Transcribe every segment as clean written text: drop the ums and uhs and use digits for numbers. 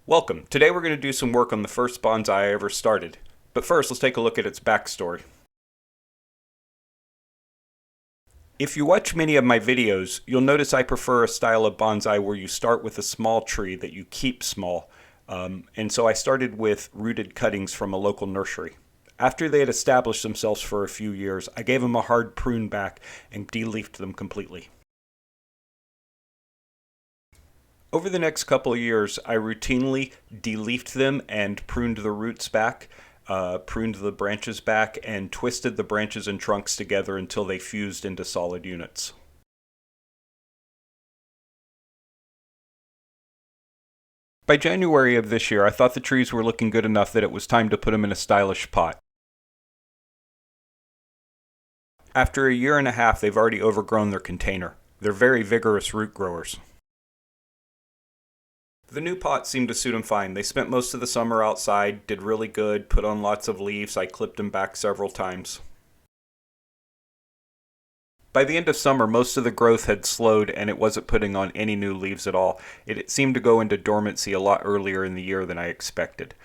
Welcome. Today we're going to do some work on the first bonsai I ever started. But first, let's take a look at its backstory. If you watch many of my videos, you'll notice I prefer a style of bonsai where you start with a small tree that you keep small. And so I started with rooted cuttings from a local nursery. After they had established themselves for a few years, I gave them a hard prune back and de-leafed them completely. Over the next couple of years, I routinely de-leafed them and pruned the roots back, pruned the branches back, and twisted the branches and trunks together until they fused into solid units. By January of this year, I thought the trees were looking good enough that it was time to put them in a stylish pot. After a year and a half, they've already overgrown their container. They're very vigorous root growers. The new pot seemed to suit them fine. They spent most of the summer outside, did really good, put on lots of leaves. I clipped them back several times. By the end of summer, most of the growth had slowed and it wasn't putting on any new leaves at all. It seemed to go into dormancy a lot earlier in the year than I expected.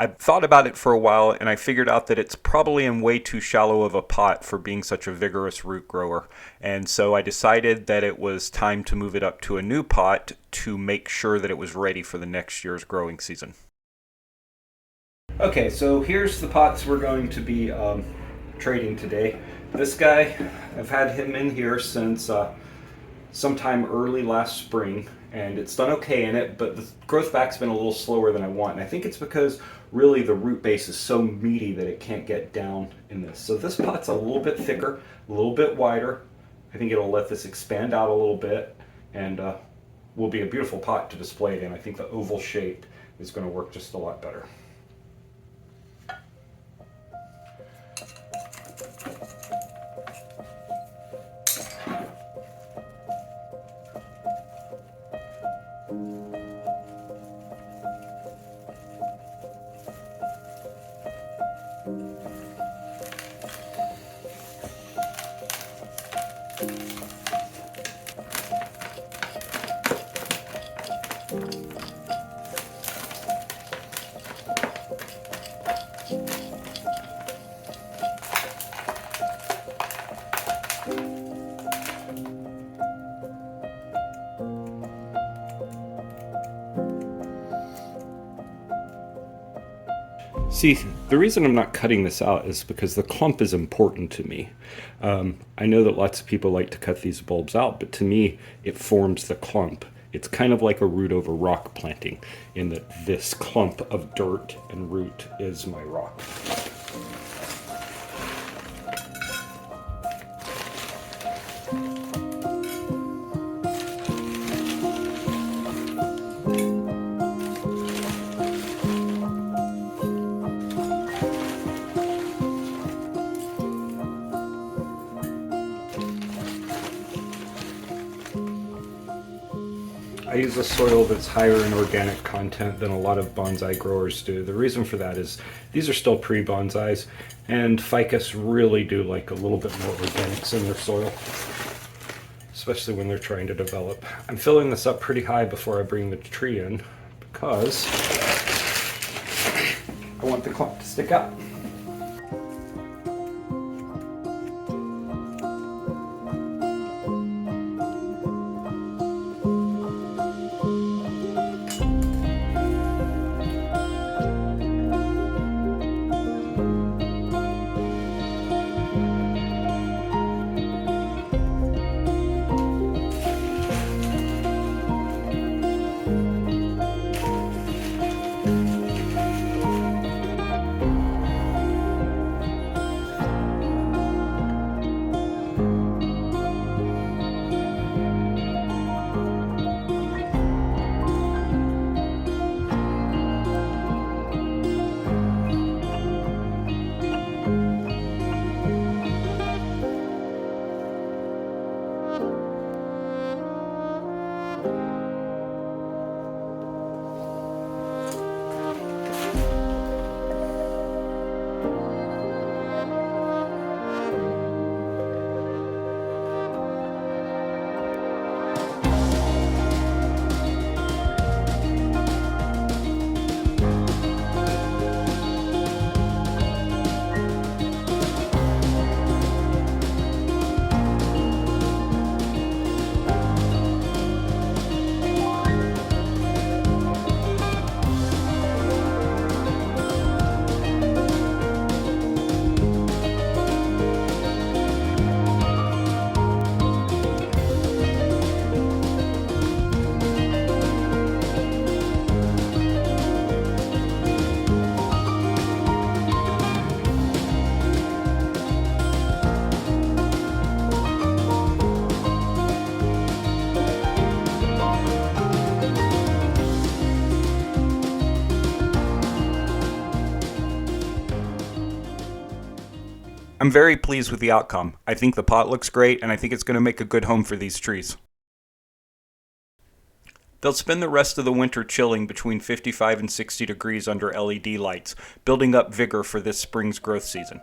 I thought about it for a while and I figured out that it's probably in way too shallow of a pot for being such a vigorous root grower. And so I decided that it was time to move it up to a new pot to make sure that it was ready for the next year's growing season. Okay, so here's the pots we're going to be trading today. This guy, I've had him in here since sometime early last spring, and it's done okay in it, but the growth back's been a little slower than I want, and I think it's because really the root base is so meaty that it can't get down in this. So this pot's a little bit thicker, a little bit wider. I think it'll let this expand out a little bit, and will be a beautiful pot to display it in. I think the oval shape is going to work just a lot better. See, the reason I'm not cutting this out is because the clump is important to me. I know that lots of people like to cut these bulbs out, but to me, it forms the clump. It's kind of like a root over rock planting, in that this clump of dirt and root is my rock. I use a soil that's higher in organic content than a lot of bonsai growers do. The reason for that is these are still pre-bonsais, and Ficus really do like a little bit more organics in their soil, especially when they're trying to develop. I'm filling this up pretty high before I bring the tree in because I want the clump to stick out. I'm very pleased with the outcome. I think the pot looks great, and I think it's going to make a good home for these trees. They'll spend the rest of the winter chilling between 55 and 60 degrees under LED lights, building up vigor for this spring's growth season.